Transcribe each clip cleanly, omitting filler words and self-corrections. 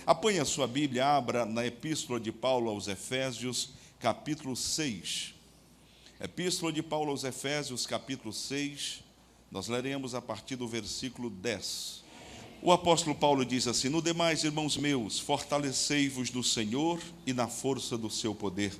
Apanhe a sua Bíblia, abra na Epístola de Paulo aos Efésios, capítulo 6. Epístola de Paulo aos Efésios, capítulo 6, nós leremos a partir do versículo 10. O apóstolo Paulo diz assim: no demais, irmãos meus, fortalecei-vos no Senhor e na força do seu poder.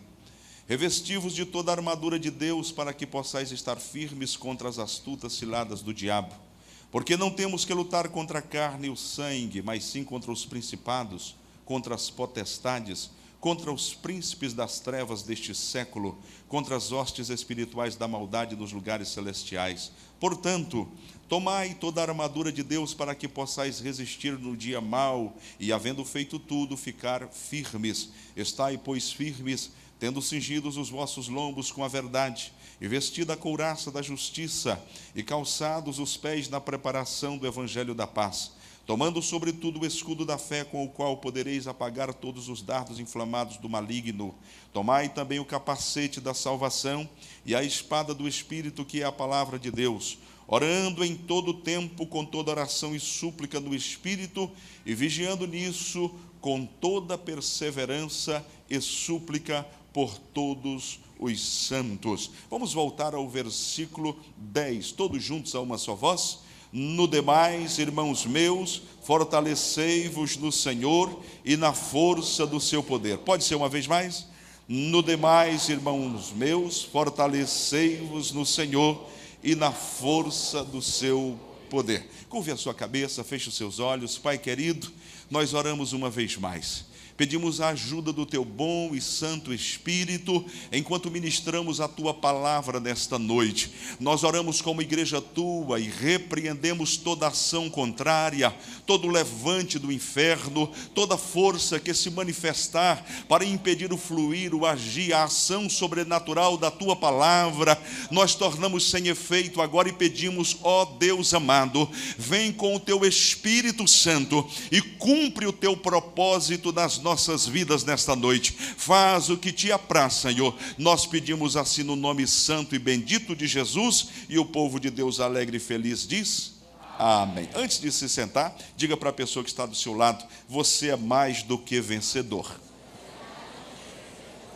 Revesti-vos de toda a armadura de Deus, para que possais estar firmes contra as astutas ciladas do diabo. Porque não temos que lutar contra a carne e o sangue, mas sim contra os principados, contra as potestades, contra os príncipes das trevas deste século, contra as hostes espirituais da maldade nos lugares celestiais. Portanto, tomai toda a armadura de Deus, para que possais resistir no dia mau, e havendo feito tudo, ficar firmes. Estai, pois, firmes, tendo cingidos os vossos lombos com a verdade, e vestida a couraça da justiça, e calçados os pés na preparação do evangelho da paz, tomando sobretudo o escudo da fé, com o qual podereis apagar todos os dardos inflamados do maligno. Tomai também o capacete da salvação e a espada do Espírito, que é a palavra de Deus, orando em todo o tempo com toda oração e súplica no Espírito, e vigiando nisso com toda perseverança e súplica por todos os santos. Vamos voltar ao versículo 10, todos juntos a uma só voz. No demais, irmãos meus, fortalecei-vos no Senhor e na força do seu poder. Pode ser uma vez mais? No demais, irmãos meus, fortalecei-vos no Senhor e na força do seu poder. Curve a sua cabeça, feche os seus olhos. Pai querido, nós oramos uma vez mais. Pedimos a ajuda do Teu bom e santo Espírito, enquanto ministramos a Tua palavra nesta noite. Nós oramos como igreja Tua e repreendemos toda ação contrária, todo levante do inferno, toda força que se manifestar para impedir o fluir, o agir, a ação sobrenatural da Tua palavra. Nós tornamos sem efeito agora e pedimos, ó Deus amado, vem com o Teu Espírito Santo e cumpre o Teu propósito nas nossas vidas nesta noite. Faz o que te apraz, Senhor. Nós pedimos assim no nome santo e bendito de Jesus, e o povo de Deus alegre e feliz diz amém. Antes de se sentar, diga para a pessoa que está do seu lado: você é mais do que vencedor.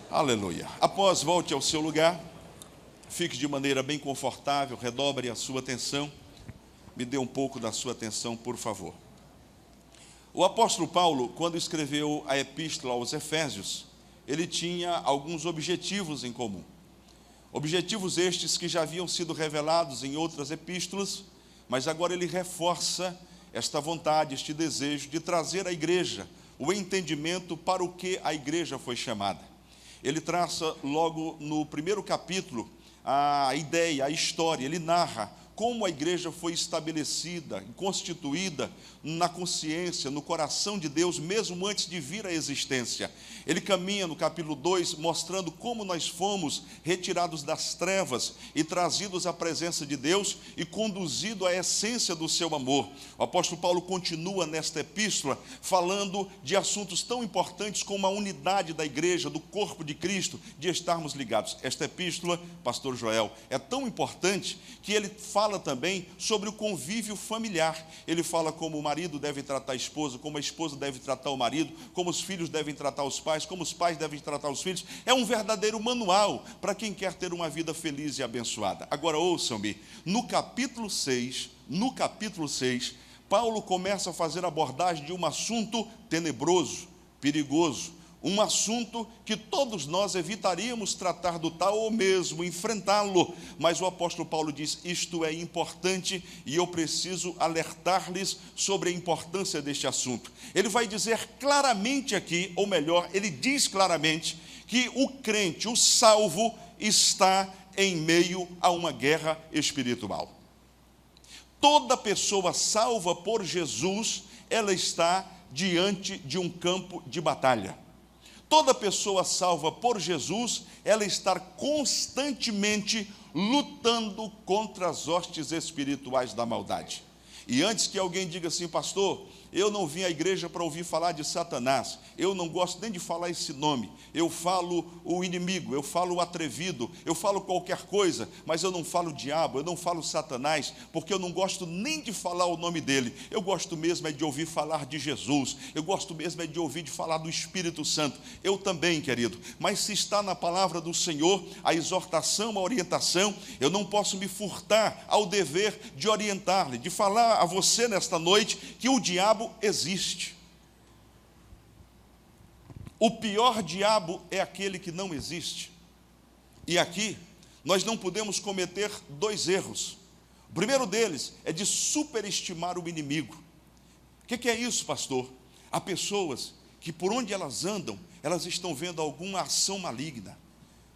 Aleluia. Após, volte ao seu lugar, fique de maneira bem confortável, redobre a sua atenção, me dê um pouco da sua atenção, por favor. O apóstolo Paulo, quando escreveu a epístola aos Efésios, ele tinha alguns objetivos em comum. Objetivos estes que já haviam sido revelados em outras epístolas, mas agora ele reforça esta vontade, este desejo de trazer à igreja o entendimento para o que a igreja foi chamada. Ele traça logo no primeiro capítulo a ideia, a história, ele narra como a igreja foi estabelecida, constituída na consciência, no coração de Deus, mesmo antes de vir à existência. Ele caminha no capítulo 2, mostrando como nós fomos retirados das trevas e trazidos à presença de Deus e conduzidos à essência do seu amor. O apóstolo Paulo continua nesta epístola falando de assuntos tão importantes como a unidade da igreja, do corpo de Cristo, de estarmos ligados. Esta epístola, pastor Joel, é tão importante que ele fala também sobre o convívio familiar. Ele fala como o marido deve tratar a esposa, como a esposa deve tratar o marido, como os filhos devem tratar os pais, como os pais devem tratar os filhos. É um verdadeiro manual para quem quer ter uma vida feliz e abençoada. Agora ouçam-me, no capítulo 6, Paulo começa a fazer abordagem de um assunto tenebroso, perigoso, um assunto que todos nós evitaríamos tratar do tal ou mesmo enfrentá-lo, mas o apóstolo Paulo diz: isto é importante e eu preciso alertar-lhes sobre a importância deste assunto. Ele vai dizer claramente aqui, ou melhor, ele diz claramente que o crente, o salvo, está em meio a uma guerra espiritual. Toda pessoa salva por Jesus, ela está diante de um campo de batalha. Toda pessoa salva por Jesus, ela está constantemente lutando contra as hostes espirituais da maldade. E antes que alguém diga assim: pastor, eu não vim à igreja para ouvir falar de Satanás, eu não gosto nem de falar esse nome, eu falo o inimigo, eu falo o atrevido, eu falo qualquer coisa, mas eu não falo o diabo, eu não falo Satanás, porque eu não gosto nem de falar o nome dele, eu gosto mesmo é de ouvir falar de Jesus, eu gosto mesmo é de ouvir de falar do Espírito Santo, eu também, querido, mas se está na palavra do Senhor, a exortação, a orientação, eu não posso me furtar ao dever de orientar-lhe, de falar a você nesta noite que o diabo existe. O pior diabo é aquele que não existe. E aqui nós não podemos cometer dois erros. O primeiro deles é de superestimar o inimigo. O que é isso, pastor? Há pessoas que por onde elas andam, elas estão vendo alguma ação maligna.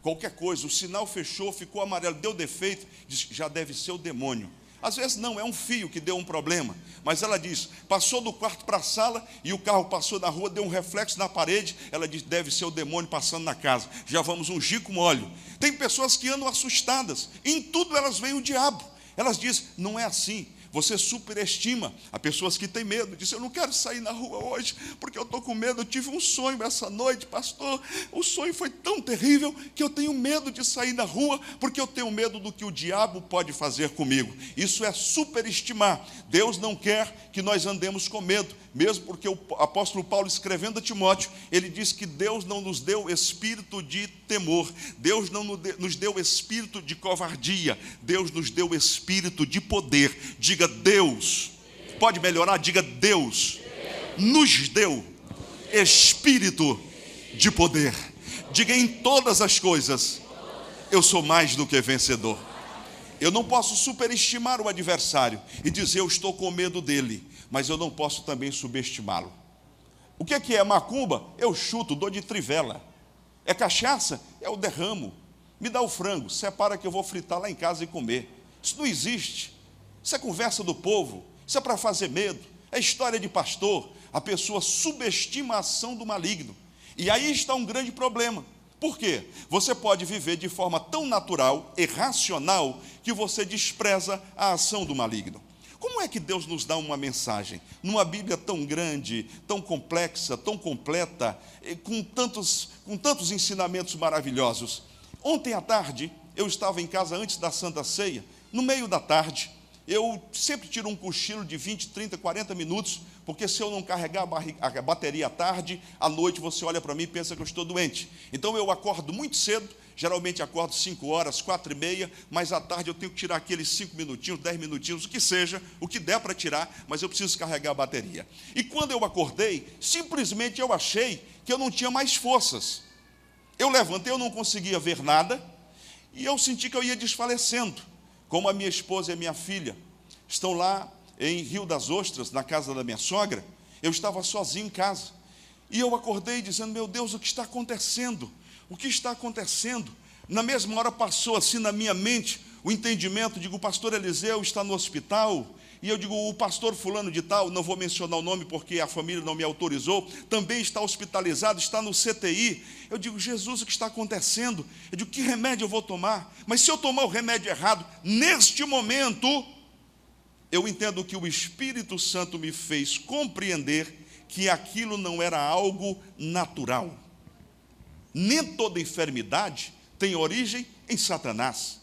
Qualquer coisa, o sinal fechou, ficou amarelo, deu defeito, diz que já deve ser o demônio. Às vezes não, é um fio que deu um problema, mas ela diz, passou do quarto para a sala e o carro passou na rua, deu um reflexo na parede, ela diz, deve ser o demônio passando na casa, já vamos ungir com óleo. Tem pessoas que andam assustadas, em tudo elas veem o diabo, elas dizem, não é assim. Você superestima. Há pessoas que têm medo, dizem, eu não quero sair na rua hoje, porque eu estou com medo, eu tive um sonho essa noite, pastor, o sonho foi tão terrível, que eu tenho medo de sair na rua, porque eu tenho medo do que o diabo pode fazer comigo. Isso é superestimar. Deus não quer que nós andemos com medo, mesmo porque o apóstolo Paulo, escrevendo a Timóteo, ele diz que Deus não nos deu espírito de temor, Deus não nos deu espírito de covardia, Deus nos deu espírito de poder. Diga Deus, pode melhorar, diga Deus nos deu espírito de poder. Diga em todas as coisas, eu sou mais do que vencedor. Eu não posso superestimar o adversário e dizer eu estou com medo dele, mas eu não posso também subestimá-lo. O que é macumba? Eu chuto, dou de trivela. É cachaça? Eu derramo. Me dá o frango, separa que eu vou fritar lá em casa e comer. Isso não existe. Isso é conversa do povo, isso é para fazer medo, é história de pastor. A pessoa subestima a ação do maligno. E aí está um grande problema. Por quê? Você pode viver de forma tão natural e racional que você despreza a ação do maligno. Como é que Deus nos dá uma mensagem? Numa Bíblia tão grande, tão complexa, tão completa, com tantos ensinamentos maravilhosos. Ontem à tarde, eu estava em casa antes da Santa Ceia, no meio da tarde. Eu sempre tiro um cochilo de 20, 30, 40 minutos, porque se eu não carregar a bateria à tarde, à noite você olha para mim e pensa que eu estou doente. Então eu acordo muito cedo, geralmente acordo 5 horas, 4h30, mas à tarde eu tenho que tirar aqueles 5 minutinhos, 10 minutinhos, o que seja, o que der para tirar, mas eu preciso carregar a bateria. E quando eu acordei, simplesmente eu achei que eu não tinha mais forças. Eu levantei, eu não conseguia ver nada, e eu senti que eu ia desfalecendo. Como a minha esposa e a minha filha estão lá em Rio das Ostras, na casa da minha sogra, eu estava sozinho em casa. E eu acordei dizendo, meu Deus, o que está acontecendo? O que está acontecendo? Na mesma hora passou assim na minha mente o entendimento, digo, o pastor Eliseu está no hospital, e eu digo, o pastor fulano de tal, não vou mencionar o nome porque a família não me autorizou, também está hospitalizado, está no CTI. Eu digo, Jesus, o que está acontecendo? Eu digo, que remédio eu vou tomar? Mas se eu tomar o remédio errado, neste momento, eu entendo que o Espírito Santo me fez compreender que aquilo não era algo natural. Nem toda enfermidade tem origem em Satanás,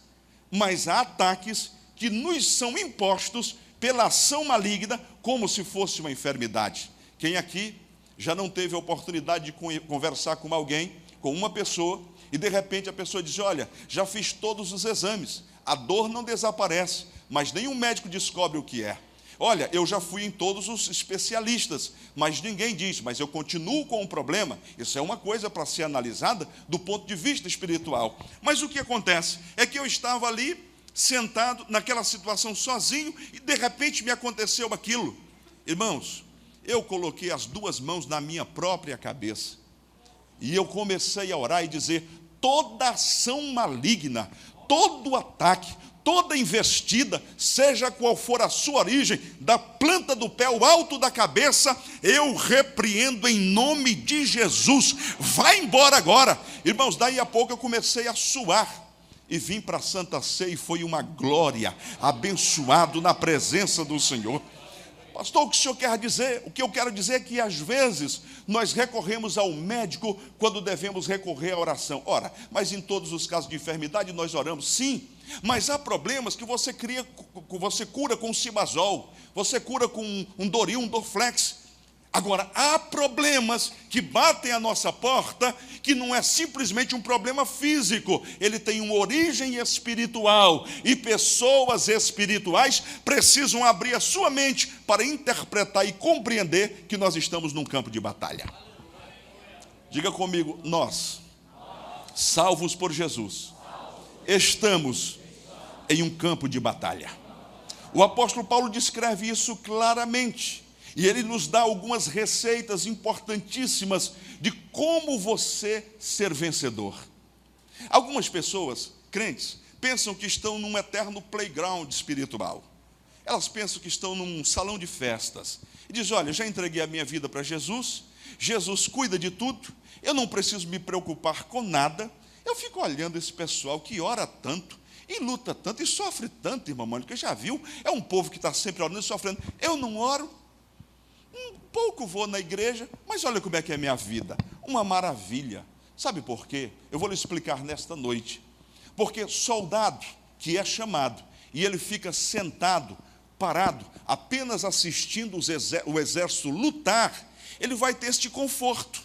mas há ataques que nos são impostos pela ação maligna, como se fosse uma enfermidade. Quem aqui já não teve a oportunidade de conversar com alguém, com uma pessoa, e de repente a pessoa diz, olha, já fiz todos os exames, a dor não desaparece, mas nenhum médico descobre o que é. Olha, eu já fui em todos os especialistas, mas ninguém diz, mas eu continuo com o problema. Isso é uma coisa para ser analisada do ponto de vista espiritual. Mas o que acontece é que eu estava ali, sentado naquela situação sozinho, e de repente me aconteceu aquilo. Irmãos, eu coloquei as 2 mãos na minha própria cabeça, e eu comecei a orar e dizer, toda ação maligna, todo ataque, toda investida, seja qual for a sua origem, da planta do pé ao alto da cabeça, eu repreendo em nome de Jesus, vai embora agora. Irmãos, daí a pouco eu comecei a suar, e vim para a Santa Ceia, e foi uma glória, abençoado na presença do Senhor. Pastor, o que o senhor quer dizer? O que eu quero dizer é que às vezes nós recorremos ao médico quando devemos recorrer à oração. Ora, mas em todos os casos de enfermidade nós oramos, sim. Mas há problemas que você cura com Cibazol, você cura com um Doril, um Dorflex. Agora, há problemas que batem a nossa porta, que não é simplesmente um problema físico, ele tem uma origem espiritual, e pessoas espirituais precisam abrir a sua mente para interpretar e compreender que nós estamos num campo de batalha. Diga comigo, nós, salvos por Jesus, estamos em um campo de batalha. O apóstolo Paulo descreve isso claramente. E ele nos dá algumas receitas importantíssimas de como você ser vencedor. Algumas pessoas, crentes, pensam que estão num eterno playground espiritual. Elas pensam que estão num salão de festas. E dizem, olha, eu já entreguei a minha vida para Jesus, Jesus cuida de tudo, eu não preciso me preocupar com nada. Eu fico olhando esse pessoal que ora tanto, e luta tanto, e sofre tanto, irmã Mônica, já viu? É um povo que está sempre orando e sofrendo. Eu não oro. Pouco vou na igreja, mas olha como é que é a minha vida, uma maravilha. Sabe por quê? Eu vou lhe explicar nesta noite. Porque soldado que é chamado, e ele fica sentado, parado, apenas assistindo o exército lutar, ele vai ter este conforto.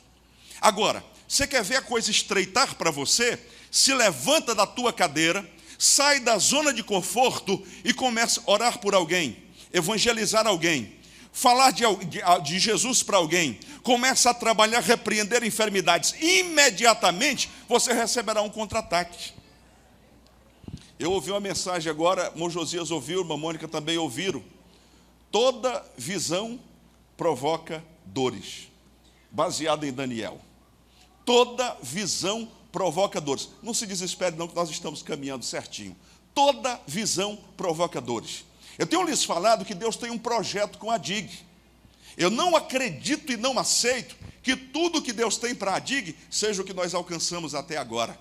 Agora, você quer ver a coisa estreitar para você? Se levanta da tua cadeira, sai da zona de conforto e começa a orar por alguém, evangelizar alguém, falar de Jesus para alguém, começa a trabalhar, repreender enfermidades, imediatamente você receberá um contra-ataque. Eu ouvi uma mensagem agora, irmão Josias ouviu, irmã Mônica também ouviram. Toda visão provoca dores, baseado em Daniel. Toda visão provoca dores. Não se desespere não, que nós estamos caminhando certinho. Toda visão provoca dores. Eu tenho lhes falado que Deus tem um projeto com a DIG. Eu não acredito e não aceito que tudo que Deus tem para a DIG seja o que nós alcançamos até agora.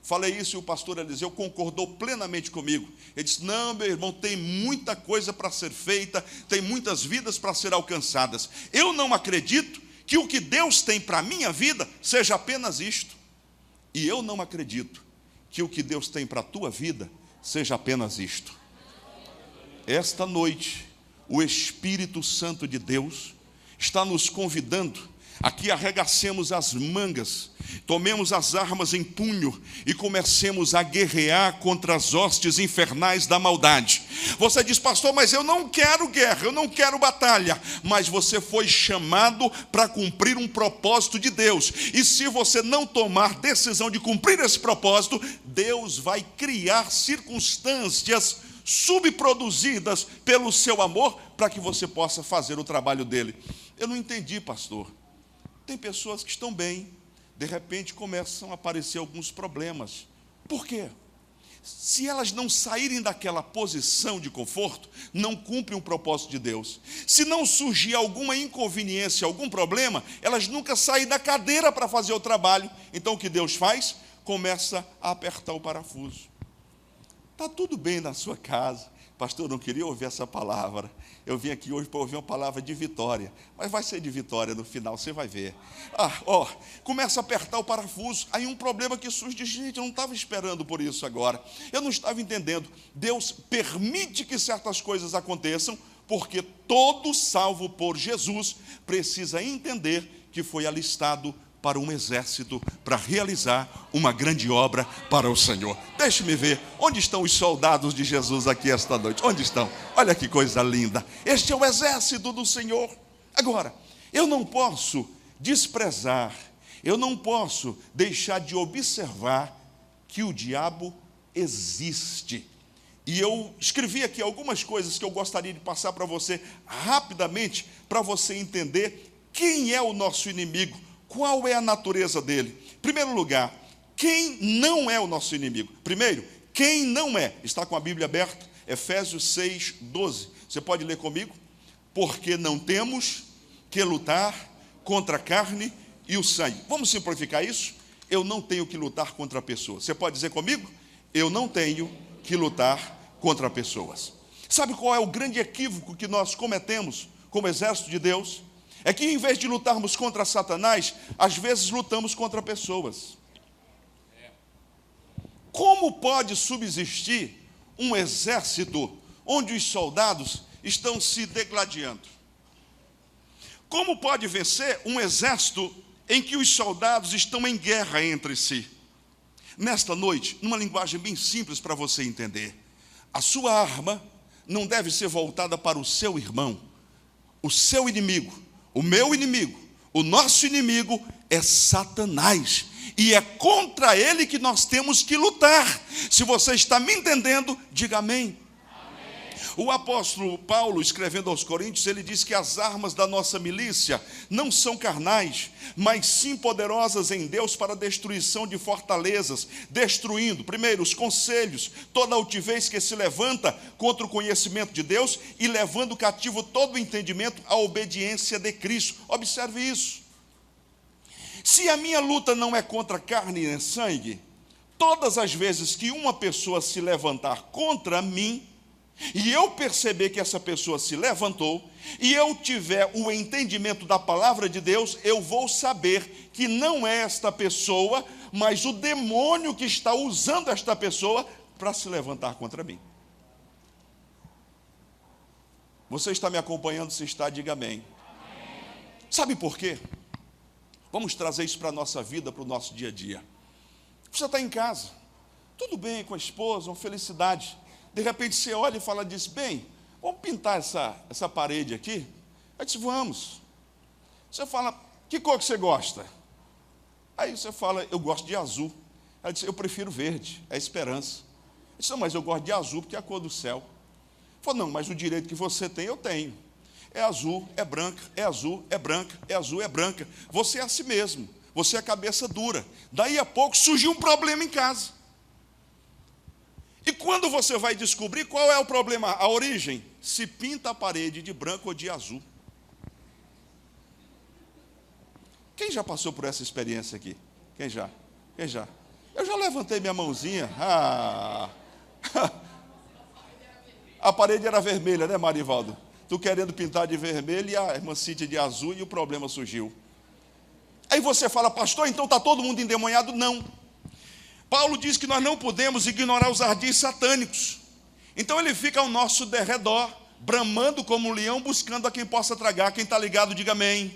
Falei isso e o pastor Eliseu concordou plenamente comigo. Ele disse, não, meu irmão, tem muita coisa para ser feita, tem muitas vidas para ser alcançadas. Eu não acredito que o que Deus tem para a minha vida seja apenas isto. E eu não acredito que o que Deus tem para a tua vida seja apenas isto. Esta noite, o Espírito Santo de Deus está nos convidando a que arregacemos as mangas, tomemos as armas em punho e comecemos a guerrear contra as hostes infernais da maldade. Você diz, pastor, mas eu não quero guerra, eu não quero batalha. Mas você foi chamado para cumprir um propósito de Deus. E se você não tomar decisão de cumprir esse propósito, Deus vai criar circunstâncias subproduzidas pelo seu amor, para que você possa fazer o trabalho dele. Eu não entendi, pastor. Tem pessoas que estão bem, de repente começam a aparecer alguns problemas. Por quê? Se elas não saírem daquela posição de conforto, não cumprem o propósito de Deus. Se não surgir alguma inconveniência, algum problema, elas nunca saem da cadeira para fazer o trabalho. Então o que Deus faz? Começa a apertar o parafuso. Está tudo bem na sua casa. Pastor, eu não queria ouvir essa palavra. Eu vim aqui hoje para ouvir uma palavra de vitória. Mas vai ser de vitória no final, você vai ver. Começa a apertar o parafuso. Aí um problema que surge, gente, eu não estava esperando por isso agora. Eu não estava entendendo. Deus permite que certas coisas aconteçam, porque todo salvo por Jesus precisa entender que foi alistado para um exército, para realizar uma grande obra para o Senhor. Deixe-me ver, onde estão os soldados de Jesus aqui esta noite? Onde estão? Olha que coisa linda. Este é o exército do Senhor. Agora, eu não posso desprezar, eu não posso deixar de observar que o diabo existe. E eu escrevi aqui algumas coisas que eu gostaria de passar para você rapidamente, para você entender quem é o nosso inimigo. Qual é a natureza dele? Em primeiro lugar, quem não é o nosso inimigo? Primeiro, quem não é? Está com a Bíblia aberta? Efésios 6, 12. Você pode ler comigo? Porque não temos que lutar contra a carne e o sangue. Vamos simplificar isso? Eu não tenho que lutar contra pessoas. Você pode dizer comigo? Eu não tenho que lutar contra pessoas. Sabe qual é o grande equívoco que nós cometemos como exército de Deus, é que em vez de lutarmos contra Satanás, às vezes lutamos contra pessoas. Como pode subsistir um exército onde os soldados estão se degladiando? Como pode vencer um exército em que os soldados estão em guerra entre si? Nesta noite, numa linguagem bem simples para você entender, a sua arma não deve ser voltada para o seu irmão, o seu inimigo, o meu inimigo, o nosso inimigo é Satanás. E é contra ele que nós temos que lutar. Se você está me entendendo, diga amém. O apóstolo Paulo, escrevendo aos Coríntios, ele diz que as armas da nossa milícia não são carnais, mas sim poderosas em Deus para a destruição de fortalezas, destruindo, primeiro, os conselhos, toda altivez que se levanta contra o conhecimento de Deus e levando cativo todo o entendimento à obediência de Cristo. Observe isso. Se a minha luta não é contra carne nem sangue, todas as vezes que uma pessoa se levantar contra mim, e eu perceber que essa pessoa se levantou, e eu tiver o entendimento da palavra de Deus, eu vou saber que não é esta pessoa, mas o demônio que está usando esta pessoa para se levantar contra mim. Você está me acompanhando? Se está, diga amém. Sabe por quê? Vamos trazer isso para a nossa vida, para o nosso dia a dia. Você está em casa, tudo bem com a esposa, uma felicidade. De repente você olha e fala, diz, bem, vamos pintar essa parede aqui? Aí disse, vamos. Você fala, que cor que você gosta? Aí você fala, eu gosto de azul. Ela disse, eu prefiro verde, é esperança. Eu disse, não, mas eu gosto de azul porque é a cor do céu. Falou, não, mas o direito que você tem, eu tenho. É azul, é branca, é azul, é branca, é azul, é branca. Você é assim mesmo, você é cabeça dura. Daí a pouco surgiu um problema em casa. E quando você vai descobrir qual é o problema, a origem, se pinta a parede de branco ou de azul. Quem já passou por essa experiência aqui? Quem já? Quem já? Eu já levantei minha mãozinha. A parede era vermelha, né, Marivaldo? Tu querendo pintar de vermelho e a irmã Cíntia de azul e o problema surgiu. Aí você fala, pastor, então está todo mundo endemoniado? Não. Paulo diz que nós não podemos ignorar os ardis satânicos. Então ele fica ao nosso derredor, bramando como um leão, buscando a quem possa tragar. Quem está ligado, diga amém.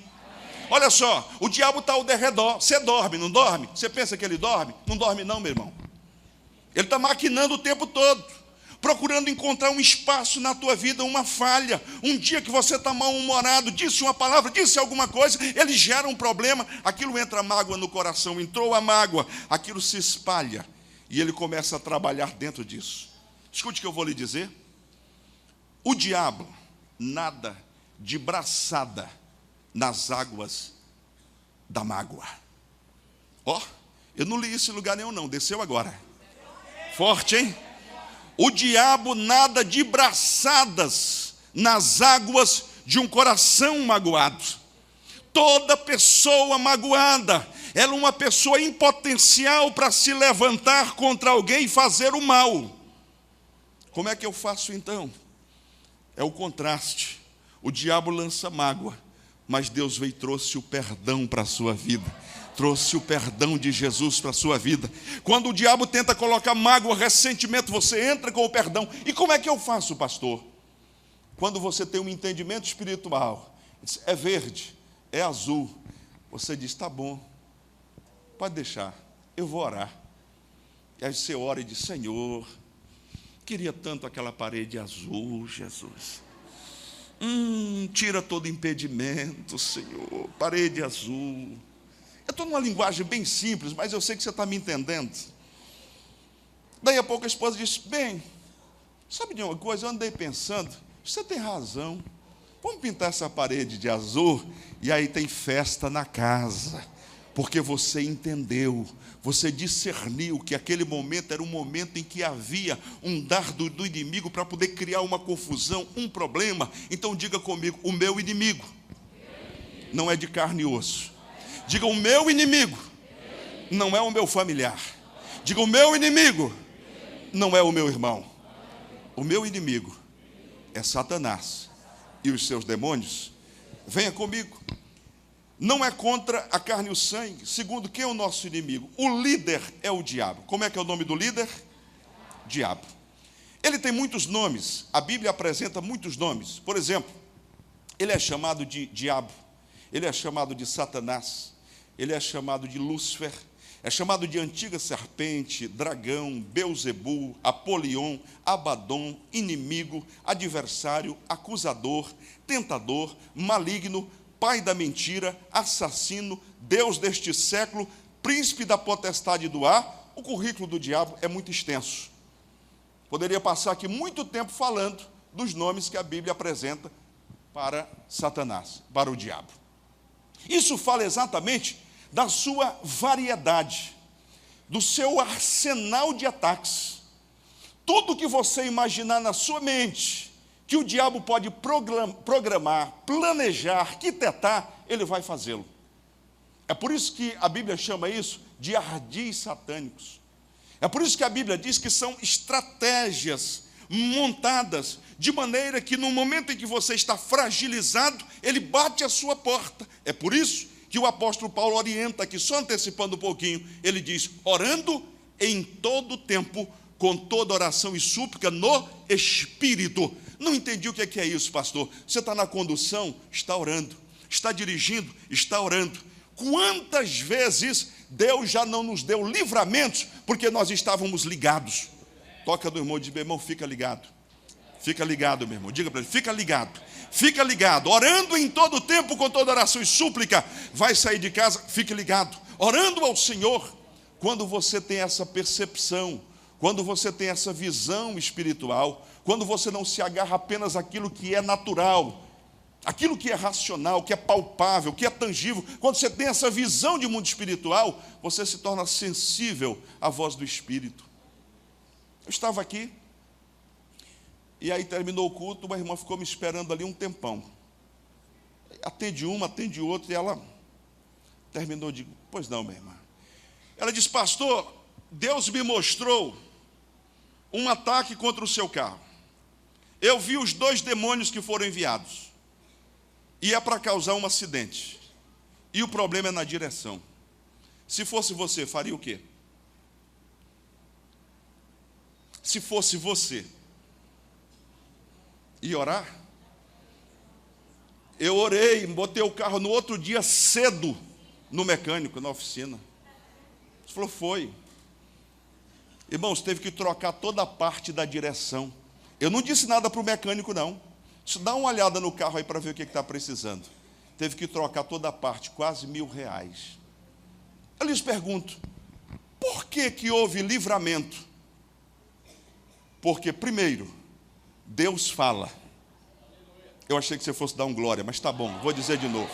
Olha só, o diabo está ao derredor. Você dorme, não dorme? Você pensa que ele dorme? Não dorme não, meu irmão. Ele está maquinando o tempo todo, procurando encontrar um espaço na tua vida, uma falha. Um dia que você está mal-humorado, disse uma palavra, disse alguma coisa, ele gera um problema, aquilo entra mágoa no coração, entrou a mágoa, aquilo se espalha, e ele começa a trabalhar dentro disso. Escute o que eu vou lhe dizer. O diabo nada de braçada nas águas da mágoa. Ó, eu não li isso em lugar nenhum não, desceu agora. Forte, hein? O diabo nada de braçadas nas águas de um coração magoado. Toda pessoa magoada, ela é uma pessoa em potencial para se levantar contra alguém e fazer o mal. Como é que eu faço então? É o contraste. O diabo lança mágoa, mas Deus veio e trouxe o perdão para a sua vida. Trouxe o perdão de Jesus para a sua vida. Quando o diabo tenta colocar mágoa, ressentimento, você entra com o perdão. E como é que eu faço, pastor? Quando você tem um entendimento espiritual, é verde, é azul, você diz, tá bom, pode deixar, eu vou orar. E aí você ora e diz, Senhor, queria tanto aquela parede azul, Jesus. Tira todo impedimento, Senhor, parede azul. Eu estou numa linguagem bem simples, mas eu sei que você está me entendendo. Daí a pouco a esposa disse, bem, sabe de uma coisa, eu andei pensando, você tem razão, vamos pintar essa parede de azul, e aí tem festa na casa, porque você entendeu, você discerniu que aquele momento era um momento em que havia um dardo do inimigo para poder criar uma confusão, um problema. Então diga comigo, o meu inimigo não é de carne e osso. Diga, o meu inimigo não é o meu familiar. Diga, o meu inimigo não é o meu irmão. O meu inimigo é Satanás. e os seus demônios? Venha comigo. Não é contra a carne e o sangue. Segundo, quem é o nosso inimigo? O líder é o diabo. Como é que é o nome do líder? Diabo. Ele tem muitos nomes. A Bíblia apresenta muitos nomes. Por exemplo, ele é chamado de diabo. Ele é chamado de Satanás. Ele é chamado de Lúcifer. É chamado de antiga serpente, dragão, Beuzebu, Apolion, Abaddon, inimigo, adversário, acusador, tentador, maligno, pai da mentira, assassino, Deus deste século, príncipe da potestade do ar. O currículo do diabo é muito extenso. Poderia passar aqui muito tempo falando dos nomes que a Bíblia apresenta para Satanás, para o diabo. Isso fala exatamente da sua variedade, do seu arsenal de ataques. Tudo que você imaginar na sua mente, que o diabo pode programar, planejar, arquitetar, ele vai fazê-lo. É por isso que a Bíblia chama isso de ardis satânicos. É por isso que a Bíblia diz que são estratégias montadas de maneira que no momento em que você está fragilizado, ele bate à sua porta. É por isso que o apóstolo Paulo orienta aqui, só antecipando um pouquinho, ele diz, orando em todo tempo, com toda oração e súplica no Espírito. Não entendi o que é isso, pastor. Você está na condução? Está orando. Está dirigindo? Está orando. Quantas vezes Deus já não nos deu livramentos, porque nós estávamos ligados? Toca no irmão e diz, meu irmão, fica ligado. Fica ligado, meu irmão. Diga para ele, fica ligado. Fica ligado, orando em todo tempo, com toda oração e súplica. Vai sair de casa, fique ligado, orando ao Senhor. Quando você tem essa percepção, quando você tem essa visão espiritual, quando você não se agarra apenas àquilo que é natural, aquilo que é racional, que é palpável, que é tangível, quando você tem essa visão de mundo espiritual, você se torna sensível à voz do Espírito. Eu estava aqui, e aí terminou o culto, uma irmã ficou me esperando ali um tempão. Atende uma, atende outra, e ela terminou, digo, pois não, minha irmã. Ela disse, pastor, Deus me mostrou um ataque contra o seu carro. Eu vi os 2 demônios que foram enviados. E é para causar um acidente. E o problema é na direção. Se fosse você, faria o quê? Se fosse você, e orar? Eu orei, botei o carro no outro dia cedo no mecânico, na oficina. Ele falou, foi. Irmãos, teve que trocar toda a parte da direção. Eu não disse nada para o mecânico, não. Dá uma olhada no carro aí para ver o que está precisando. Teve que trocar toda a parte, quase R$1.000. Eu lhes pergunto, por que houve livramento? Porque, primeiro, Deus fala. Eu achei que você fosse dar um glória, mas tá bom, vou dizer de novo.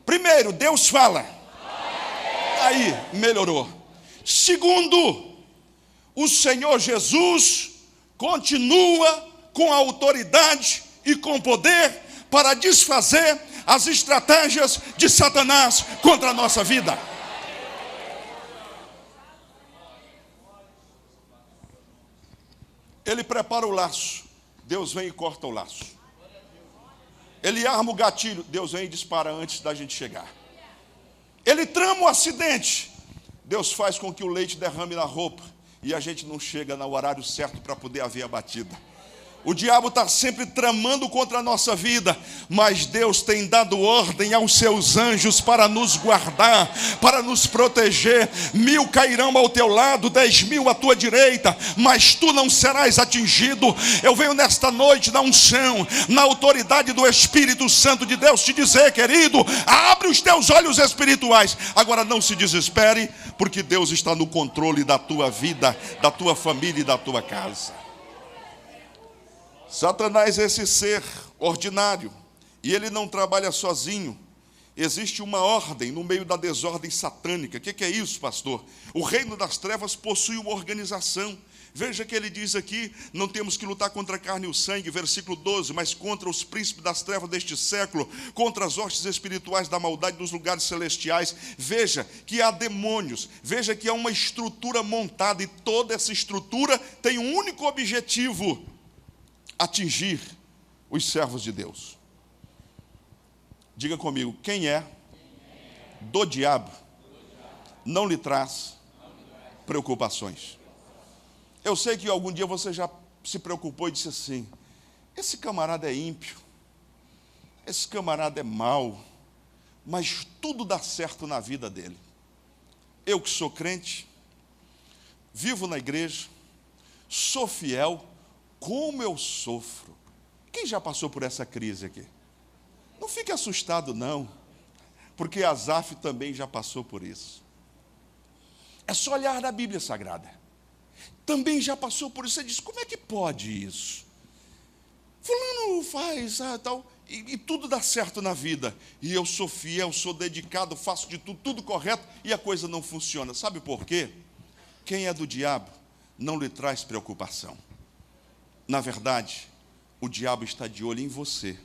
Primeiro, Deus fala. Aí, melhorou. Segundo, o Senhor Jesus continua com autoridade e com poder para desfazer as estratégias de Satanás contra a nossa vida. Ele prepara o laço, Deus vem e corta o laço. Ele arma o gatilho, Deus vem e dispara antes da gente chegar. Ele trama o acidente, Deus faz com que o leite derrame na roupa e a gente não chega no horário certo para poder haver a batida. O diabo está sempre tramando contra a nossa vida, mas Deus tem dado ordem aos seus anjos para nos guardar, para nos proteger. 1.000 cairão ao teu lado, 10.000 à tua direita, mas tu não serás atingido. Eu venho nesta noite na unção, na autoridade do Espírito Santo de Deus te dizer, querido, abre os teus olhos espirituais. Agora não se desespere, porque Deus está no controle da tua vida, da tua família e da tua casa. Satanás é esse ser ordinário, e ele não trabalha sozinho. Existe uma ordem no meio da desordem satânica. O que é isso, pastor? O reino das trevas possui uma organização. Veja que ele diz aqui, não temos que lutar contra a carne e o sangue, versículo 12, mas contra os príncipes das trevas deste século, contra as hostes espirituais da maldade dos lugares celestiais. Veja que há demônios, veja que há uma estrutura montada, e toda essa estrutura tem um único objetivo: atingir os servos de Deus. Diga comigo, quem é do diabo não lhe traz preocupações. Eu sei que algum dia você já se preocupou e disse assim, esse camarada é ímpio, esse camarada é mau, mas tudo dá certo na vida dele. Eu que sou crente, vivo na igreja, sou fiel, como eu sofro. Quem já passou por essa crise aqui? Não fique assustado não, porque Asaf também já passou por isso. É só olhar na Bíblia Sagrada. Também já passou por isso. Você diz, como é que pode isso? Fulano faz tal, e tudo dá certo na vida. E eu sou fiel, sou dedicado, faço de tudo correto, e a coisa não funciona. Sabe por quê? Quem é do diabo não lhe traz preocupação. Na verdade, o diabo está de olho em você,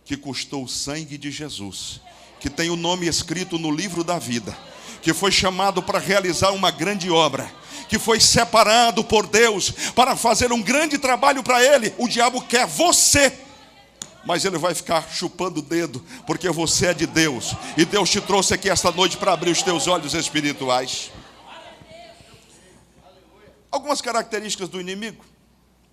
que custou o sangue de Jesus, que tem o nome escrito no livro da vida, que foi chamado para realizar uma grande obra, que foi separado por Deus para fazer um grande trabalho para Ele. O diabo quer você, mas ele vai ficar chupando o dedo, porque você é de Deus, e Deus te trouxe aqui esta noite para abrir os teus olhos espirituais. Algumas características do inimigo.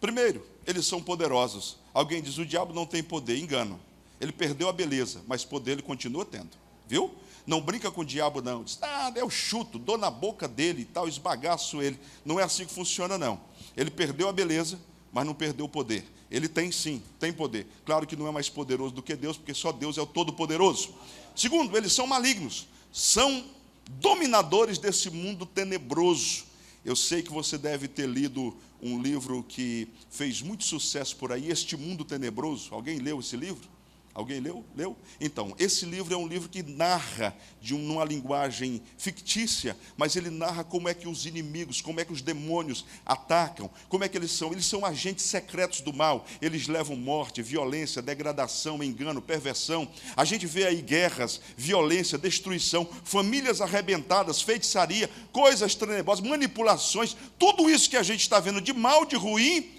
Primeiro, eles são poderosos. Alguém diz, o diabo não tem poder, engano. Ele perdeu a beleza, mas poder ele continua tendo, viu? Não brinca com o diabo não, diz, eu chuto, dou na boca dele e tal, esbagaço ele. Não é assim que funciona não. Ele perdeu a beleza, mas não perdeu o poder. Ele tem sim, tem poder. Claro que não é mais poderoso do que Deus, porque só Deus é o Todo-Poderoso. Segundo, eles são malignos, são dominadores desse mundo tenebroso. Eu sei que você deve ter lido um livro que fez muito sucesso por aí, Este Mundo Tenebroso. Alguém leu esse livro? Alguém leu? Leu? Então, esse livro é um livro que narra numa linguagem fictícia, mas ele narra como é que os inimigos, como é que os demônios atacam, como é que eles são agentes secretos do mal. Eles levam morte, violência, degradação, engano, perversão. A gente vê aí guerras, violência, destruição, famílias arrebentadas, feitiçaria, coisas tenebrosas, manipulações. Tudo isso que a gente está vendo de mal, de ruim,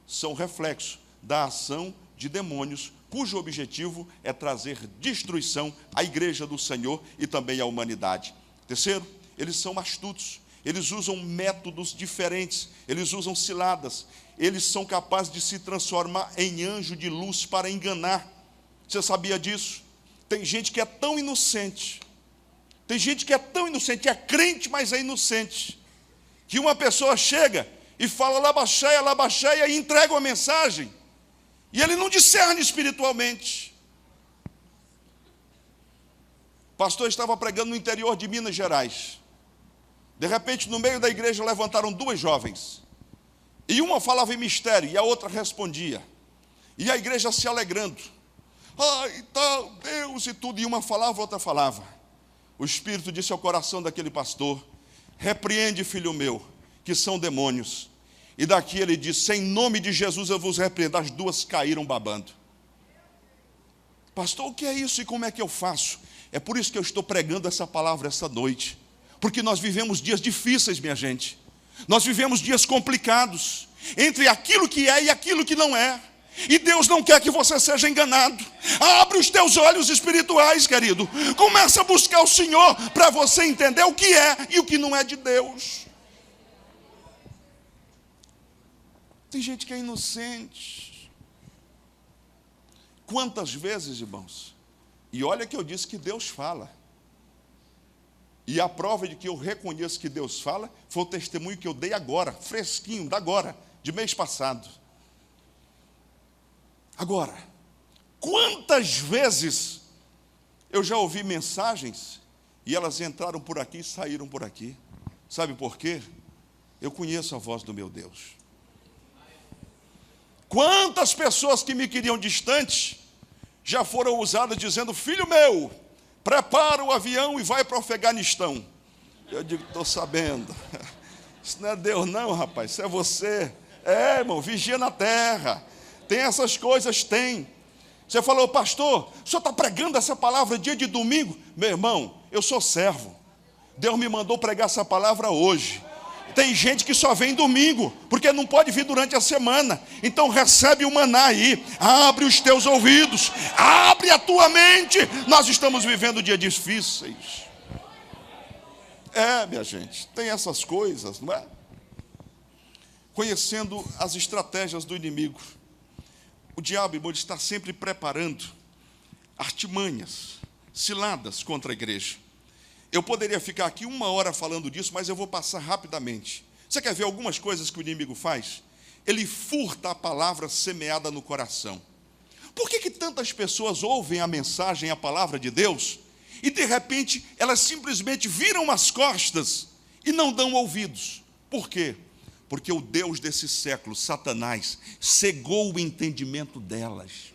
são reflexos da ação de demônios, cujo objetivo é trazer destruição à igreja do Senhor e também à humanidade. Terceiro, eles são astutos, eles usam métodos diferentes, eles usam ciladas, eles são capazes de se transformar em anjo de luz para enganar. Você sabia disso? Tem gente que é tão inocente, é crente, mas é inocente, que uma pessoa chega e fala labaxéia, e entrega uma mensagem, e ele não discerne espiritualmente. O pastor estava pregando no interior de Minas Gerais. De repente, no meio da igreja, levantaram duas jovens. E uma falava em mistério, e a outra respondia. E a igreja se alegrando. Ai, tal, Deus e tudo. E uma falava, outra falava. O Espírito disse ao coração daquele pastor, repreende, filho meu, que são demônios. E daqui ele disse, em nome de Jesus eu vos repreendo. As duas caíram babando. Pastor, o que é isso e como é que eu faço? É por isso que eu estou pregando essa palavra essa noite. Porque nós vivemos dias difíceis, minha gente. Nós vivemos dias complicados, entre aquilo que é e aquilo que não é. E Deus não quer que você seja enganado. Abre os teus olhos espirituais, querido. Começa a buscar o Senhor para você entender o que é e o que não é de Deus. Tem gente que é inocente. Quantas vezes, irmãos? E olha que eu disse que Deus fala. E a prova de que eu reconheço que Deus fala foi o testemunho que eu dei agora, fresquinho, da agora, de mês passado. Agora, quantas vezes eu já ouvi mensagens e elas entraram por aqui e saíram por aqui? Sabe por quê? Eu conheço a voz do meu Deus. Quantas pessoas que me queriam distante já foram usadas dizendo, filho meu, prepara o avião e vai para o Afeganistão. Eu digo, estou sabendo. Isso não é Deus não, rapaz, isso é você. É, irmão, vigia na terra. Tem essas coisas, tem. Você falou, pastor, o senhor está pregando essa palavra dia de domingo? Meu irmão, eu sou servo. Deus me mandou pregar essa palavra hoje. Tem gente que só vem domingo, porque não pode vir durante a semana. Então recebe o maná aí. Abre os teus ouvidos, abre a tua mente. Nós estamos vivendo dias difíceis. Minha gente, tem essas coisas, não é? Conhecendo as estratégias do inimigo. O diabo, irmão, está sempre preparando artimanhas, ciladas contra a igreja. Eu poderia ficar aqui 1 hora falando disso, mas eu vou passar rapidamente. Você quer ver algumas coisas que o inimigo faz? Ele furta a palavra semeada no coração. Por que tantas pessoas ouvem a mensagem, a palavra de Deus, e de repente elas simplesmente viram as costas e não dão ouvidos? Por quê? Porque o Deus desse século, Satanás, cegou o entendimento delas.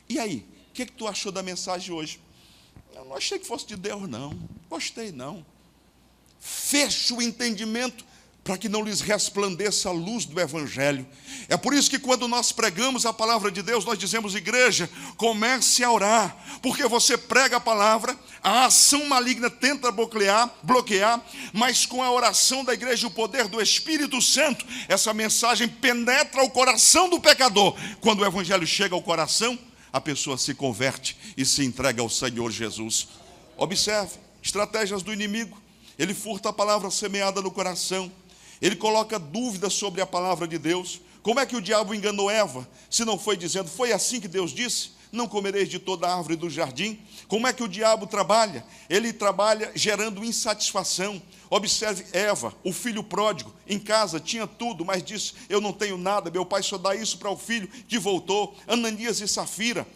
E aí, o que tu achou da mensagem hoje? Eu não achei que fosse de Deus, não. Gostei, não. Feche o entendimento para que não lhes resplandeça a luz do Evangelho. É por isso que quando nós pregamos a palavra de Deus, nós dizemos, igreja, comece a orar, porque você prega a palavra, a ação maligna tenta bloquear, mas com a oração da igreja, o poder do Espírito Santo, essa mensagem penetra o coração do pecador. Quando o Evangelho chega ao coração, a pessoa se converte e se entrega ao Senhor Jesus. Observe, estratégias do inimigo. Ele furta a palavra semeada no coração. Ele coloca dúvidas sobre a palavra de Deus. Como é que o diabo enganou Eva, se não foi dizendo, foi assim que Deus disse? Não comereis de toda a árvore do jardim. Como é que o diabo trabalha? Ele trabalha gerando insatisfação. Observe Eva, o filho pródigo, em casa tinha tudo, mas disse, eu não tenho nada, meu pai só dá isso para o filho que voltou. Ananias e Safira,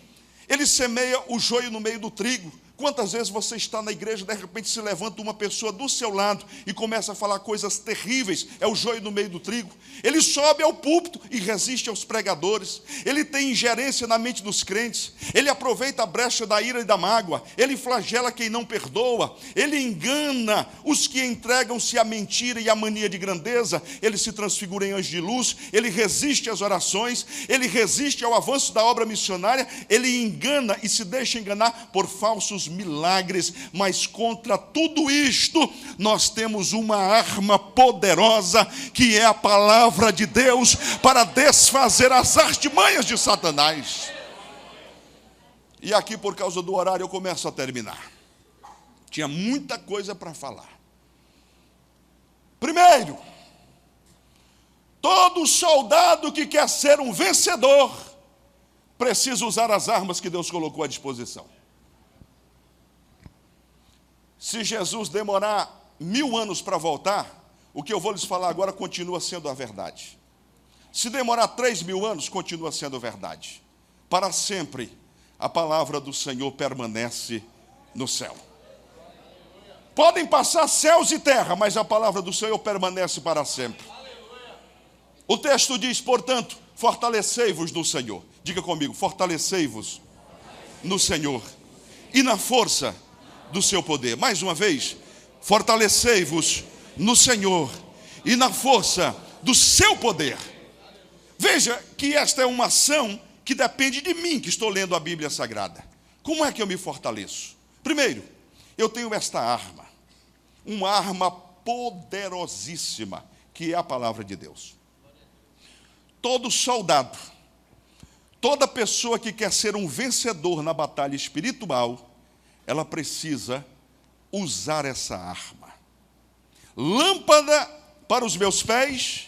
ele semeia o joio no meio do trigo. Quantas vezes você está na igreja, de repente se levanta uma pessoa do seu lado e começa a falar coisas terríveis, é o joio no meio do trigo. Ele sobe ao púlpito e resiste aos pregadores. Ele tem ingerência na mente dos crentes. Ele aproveita a brecha da ira e da mágoa. Ele flagela quem não perdoa. Ele engana os que entregam-se à mentira e à mania de grandeza. Ele se transfigura em anjo de luz. Ele resiste às orações. Ele resiste ao avanço da obra missionária. Ele engana e se deixa enganar por falsos milagres, mas contra tudo isto, nós temos uma arma poderosa, que é a palavra de Deus, para desfazer as artimanhas de Satanás. E aqui, por causa do horário, eu começo a terminar. Tinha muita coisa para falar. Primeiro, todo soldado que quer ser um vencedor, precisa usar as armas que Deus colocou à disposição. Se Jesus demorar 1000 anos para voltar, o que eu vou lhes falar agora continua sendo a verdade. Se demorar 3000 anos, continua sendo verdade. Para sempre, a palavra do Senhor permanece no céu. Podem passar céus e terra, mas a palavra do Senhor permanece para sempre. O texto diz, portanto, fortalecei-vos no Senhor. Diga comigo, fortalecei-vos no Senhor e na força do seu poder. Mais uma vez, fortalecei-vos no Senhor e na força do seu poder. Veja que esta é uma ação que depende de mim, que estou lendo a Bíblia Sagrada. Como é que eu me fortaleço? Primeiro, eu tenho esta arma, uma arma poderosíssima, que é a palavra de Deus. Todo soldado, toda pessoa que quer ser um vencedor na batalha espiritual, ela precisa usar essa arma. Lâmpada para os meus pés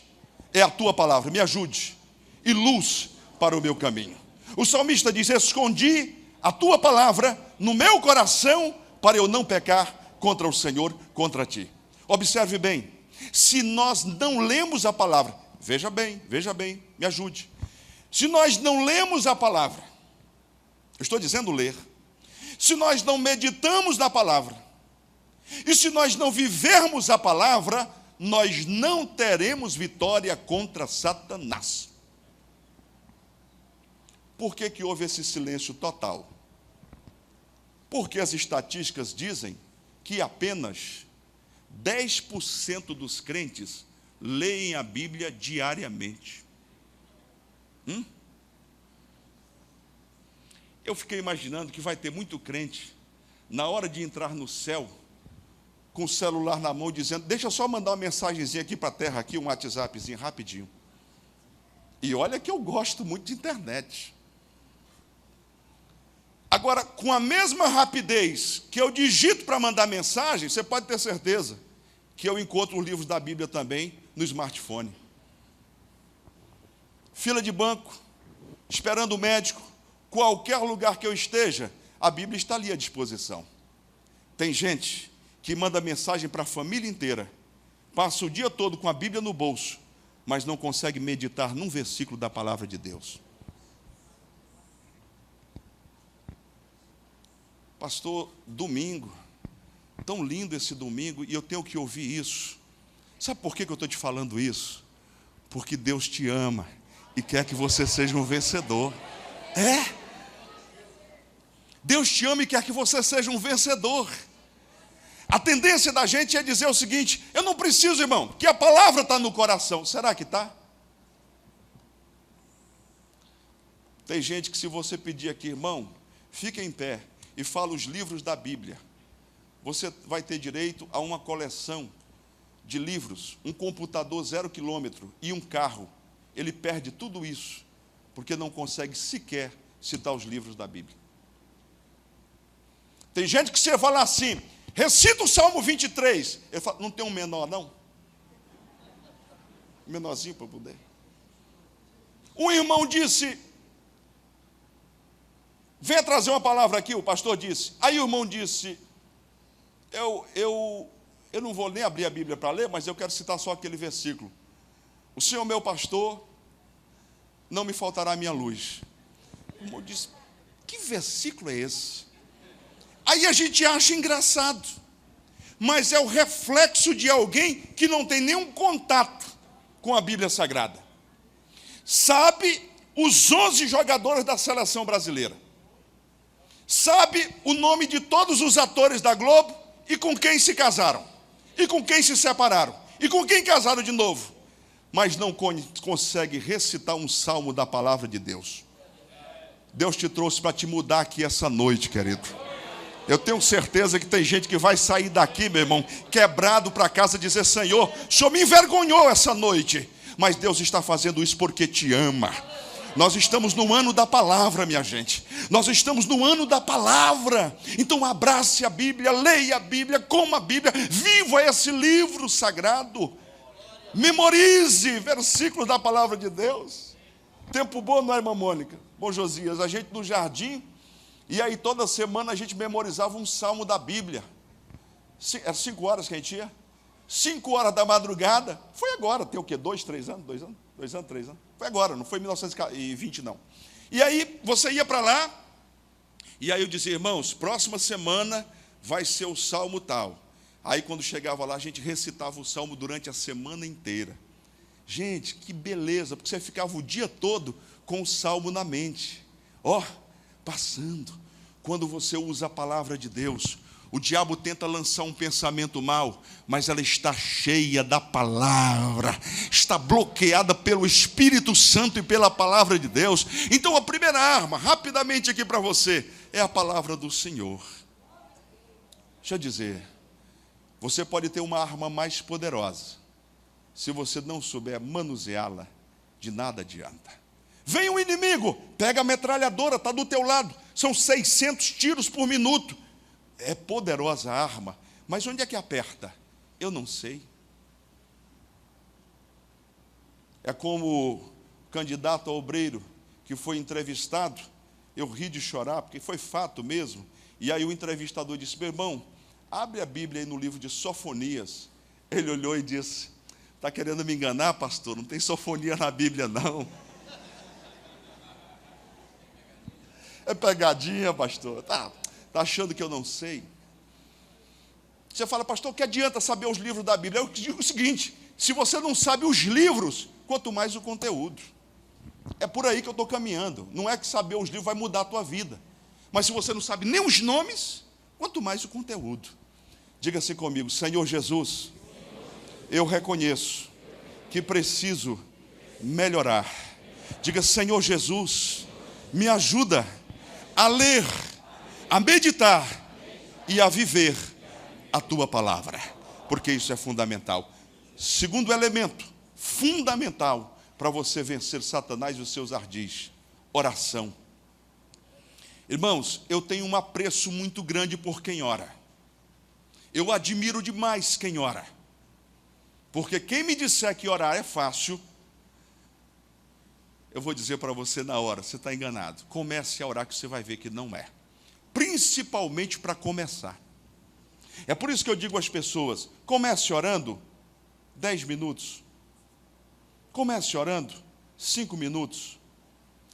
é a tua palavra, me ajude, e luz para o meu caminho. O salmista diz, escondi a tua palavra no meu coração, para eu não pecar contra o Senhor, contra ti. Observe bem, se nós não lemos a palavra, veja bem, me ajude. Se nós não lemos a palavra, eu estou dizendo ler, se nós não meditamos na palavra, e se nós não vivermos a palavra, nós não teremos vitória contra Satanás. Por que houve esse silêncio total? Porque as estatísticas dizem que apenas 10% dos crentes leem a Bíblia diariamente. Eu fiquei imaginando que vai ter muito crente, na hora de entrar no céu, com o celular na mão, dizendo, deixa eu só mandar uma mensagenzinha aqui para a terra, aqui, um WhatsAppzinho, rapidinho. E olha que eu gosto muito de internet. Agora, com a mesma rapidez que eu digito para mandar mensagem, você pode ter certeza que eu encontro os livros da Bíblia também no smartphone. Fila de banco, esperando o médico, qualquer lugar que eu esteja, a Bíblia está ali à disposição. Tem gente que manda mensagem para a família inteira, passa o dia todo com a Bíblia no bolso, mas não consegue meditar num versículo da palavra de Deus. Pastor, domingo, tão lindo esse domingo, e eu tenho que ouvir isso. Sabe por que eu estou te falando isso? Porque Deus te ama e quer que você seja um vencedor. Deus te ama e quer que você seja um vencedor. A tendência da gente é dizer o seguinte, eu não preciso, irmão, que a palavra está no coração. Será que está? Tem gente que, se você pedir aqui, irmão, fica em pé e fala os livros da Bíblia, você vai ter direito a uma coleção de livros, um computador 0 quilômetro e um carro. Ele perde tudo isso, porque não consegue sequer citar os livros da Bíblia. Tem gente que você fala assim, recita o Salmo 23. Ele fala, não tem um menor, não? Menorzinho para poder. Um irmão disse, venha trazer uma palavra aqui, o pastor disse. Aí o irmão disse, eu não vou nem abrir a Bíblia para ler, mas eu quero citar só aquele versículo. O Senhor meu pastor, não me faltará a minha luz. O irmão disse, que versículo é esse? Aí a gente acha engraçado, mas é o reflexo de alguém que não tem nenhum contato com a Bíblia Sagrada. Sabe os 11 jogadores da seleção brasileira. Sabe o nome de todos os atores da Globo e com quem se casaram. E com quem se separaram. E com quem casaram de novo. Mas não consegue recitar um salmo da palavra de Deus. Deus te trouxe para te mudar aqui essa noite, querido. Eu tenho certeza que tem gente que vai sair daqui, meu irmão, quebrado para casa e dizer, Senhor, o Senhor me envergonhou essa noite. Mas Deus está fazendo isso porque te ama. Nós estamos no ano da palavra, minha gente. Nós estamos no ano da palavra. Então abrace a Bíblia, leia a Bíblia, coma a Bíblia, viva esse livro sagrado. Memorize versículos da palavra de Deus. Tempo bom, não é, irmã Mônica? Bom, Josias, a gente no jardim, e aí toda semana a gente memorizava um salmo da Bíblia. Era 5 horas que a gente ia. 5 horas da madrugada. Foi agora, tem o quê? 2, 3 anos? 2 anos? 2 anos, 3 anos? Foi agora, não foi em 1920 não. E aí você ia para lá, e aí eu dizia, irmãos, próxima semana vai ser o salmo tal. Aí quando chegava lá, a gente recitava o salmo durante a semana inteira. Gente, que beleza, porque você ficava o dia todo com o salmo na mente. Passando. Quando você usa a palavra de Deus, o diabo tenta lançar um pensamento mau, mas ela está cheia da palavra, está bloqueada pelo Espírito Santo e pela palavra de Deus. Então a primeira arma, rapidamente aqui para você, é a palavra do Senhor. Deixa eu dizer, você pode ter uma arma mais poderosa, se você não souber manuseá-la, de nada adianta. Vem um inimigo, pega a metralhadora, está do teu lado, são 600 tiros por minuto. É poderosa a arma, mas onde é que aperta? Eu não sei. É como o candidato a obreiro que foi entrevistado, eu ri de chorar, porque foi fato mesmo, e aí o entrevistador disse, meu irmão, abre a Bíblia aí no livro de Sofonias. Ele olhou e disse, está querendo me enganar, pastor? Não tem sofonia na Bíblia, não. É pegadinha, pastor. Está achando que eu não sei? Você fala, pastor, que adianta saber os livros da Bíblia? Eu digo o seguinte, se você não sabe os livros, quanto mais o conteúdo. É por aí que eu estou caminhando. Não é que saber os livros vai mudar a tua vida. Mas se você não sabe nem os nomes, quanto mais o conteúdo. Diga assim comigo, Senhor Jesus, eu reconheço que preciso melhorar. Diga, Senhor Jesus, me ajuda a ler, a meditar e a viver a tua palavra, porque isso é fundamental. Segundo elemento fundamental para você vencer Satanás e os seus ardis: oração. Irmãos, eu tenho um apreço muito grande por quem ora. Eu admiro demais quem ora. Porque quem me disser que orar é fácil, eu vou dizer para você na hora: você está enganado. Comece a orar que você vai ver que não é. Principalmente para começar. É por isso que eu digo às pessoas: comece orando 10 minutos. Comece orando 5 minutos.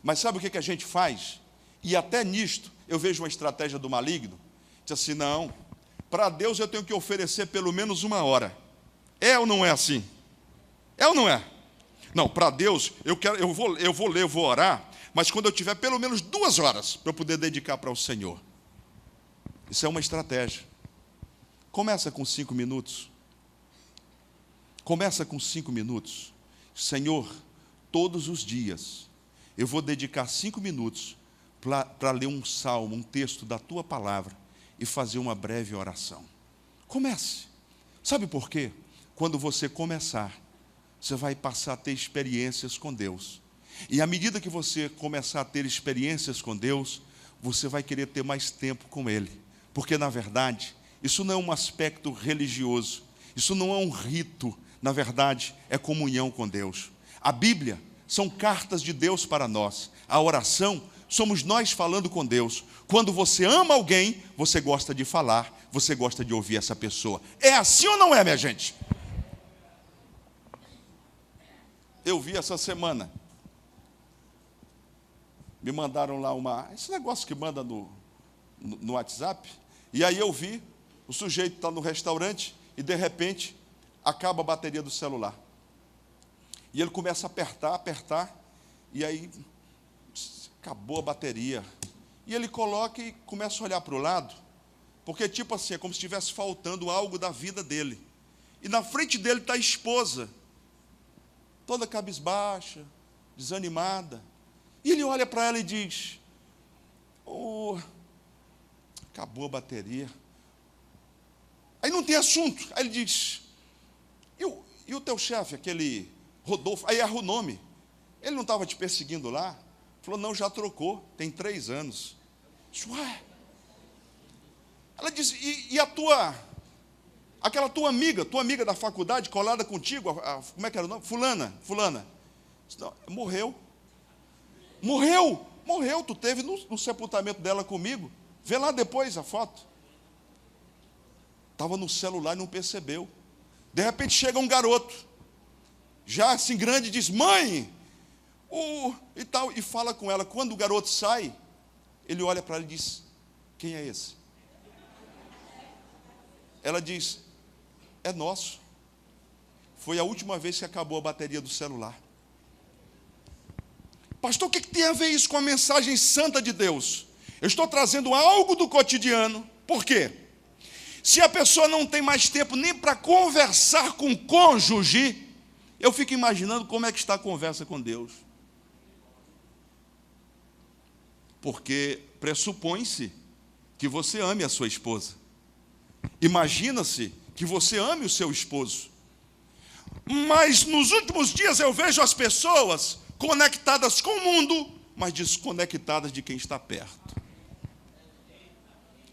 Mas sabe o que a gente faz? E até nisto eu vejo uma estratégia do maligno. Diz assim: não, para Deus eu tenho que oferecer pelo menos 1 hora. É ou não é assim? É ou não é? Não, para Deus eu vou ler, eu vou orar, mas quando eu tiver pelo menos 2 horas para eu poder dedicar para o Senhor. Isso é uma estratégia. Começa com 5 minutos. Começa com 5 minutos. Senhor, todos os dias eu vou dedicar 5 minutos para ler um salmo, um texto da tua palavra e fazer uma breve oração. Comece. Sabe por quê? Quando você começar, você vai passar a ter experiências com Deus. E à medida que você começar a ter experiências com Deus, você vai querer ter mais tempo com Ele. Porque, na verdade, isso não é um aspecto religioso. Isso não é um rito. Na verdade, é comunhão com Deus. A Bíblia são cartas de Deus para nós. A oração somos nós falando com Deus. Quando você ama alguém, você gosta de falar, você gosta de ouvir essa pessoa. É assim ou não é, minha gente? Eu vi essa semana. Me mandaram lá esse negócio que manda no WhatsApp. E aí eu vi, o sujeito está no restaurante e de repente acaba a bateria do celular. E ele começa a apertar, e aí acabou a bateria. E ele coloca e começa a olhar para o lado, porque tipo assim, é como se estivesse faltando algo da vida dele. E na frente dele está a esposa, toda cabisbaixa, desanimada. E ele olha para ela e diz: acabou a bateria. Aí não tem assunto. Aí ele diz: e o teu chefe, aquele Rodolfo? Aí erra o nome. Ele não estava te perseguindo lá? Falou: não, já trocou, tem 3 anos. Ué. Ela diz: e aquela tua amiga da faculdade, colada contigo, como é que era o nome? Fulana. Não, morreu. Tu teve no sepultamento dela comigo. Vê lá depois a foto. Estava no celular e não percebeu. De repente chega um garoto, já assim grande, diz: mãe, e tal, e fala com ela. Quando o garoto sai, ele olha para ela e diz: quem é esse? Ela diz: é nosso. Foi a última vez que acabou a bateria do celular. Pastor, o que tem a ver isso com a mensagem santa de Deus? Eu estou trazendo algo do cotidiano. Por quê? Se a pessoa não tem mais tempo nem para conversar com o cônjuge, eu fico imaginando como é que está a conversa com Deus. Porque pressupõe-se que você ame a sua esposa. Imagina-se que você ame o seu esposo. Mas nos últimos dias eu vejo as pessoas conectadas com o mundo, mas desconectadas de quem está perto.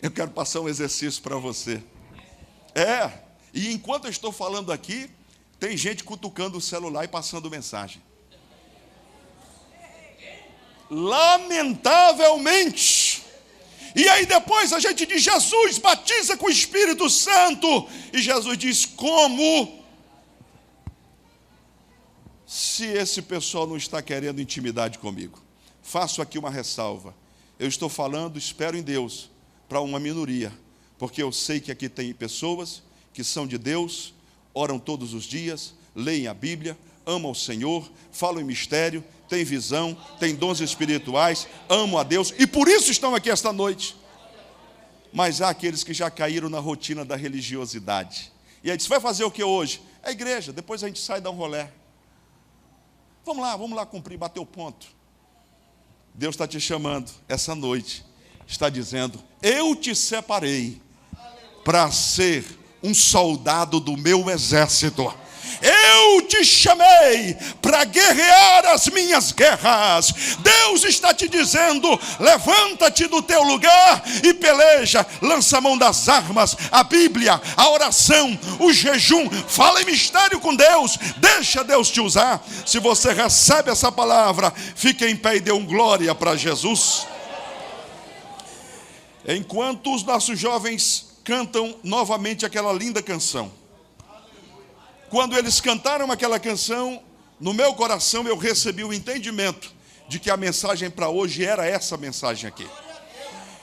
Eu quero passar um exercício para você. E enquanto eu estou falando aqui, tem gente cutucando o celular e passando mensagem. Lamentavelmente. E aí depois a gente diz: Jesus, batiza com o Espírito Santo. E Jesus diz: como? Se esse pessoal não está querendo intimidade comigo. Faço aqui uma ressalva. Eu estou falando, espero em Deus, para uma minoria, porque eu sei que aqui tem pessoas que são de Deus, oram todos os dias, leem a Bíblia, amam o Senhor, falam em mistério, têm visão, têm dons espirituais, amam a Deus, e por isso estão aqui esta noite. Mas há aqueles que já caíram na rotina da religiosidade. E aí diz: vai fazer o que hoje? É igreja, depois a gente sai e dá um rolé. Vamos lá cumprir, bater o ponto. Deus está te chamando essa noite. Está dizendo: eu te separei para ser um soldado do meu exército. Eu te chamei para guerrear as minhas guerras. Deus está te dizendo: levanta-te do teu lugar e peleja. Lança a mão das armas, a Bíblia, a oração, o jejum. Fala em mistério com Deus. Deixa Deus te usar. Se você recebe essa palavra, fique em pé e dê um glória para Jesus. Enquanto os nossos jovens cantam novamente aquela linda canção, quando eles cantaram aquela canção, no meu coração eu recebi o entendimento de que a mensagem para hoje era essa mensagem aqui.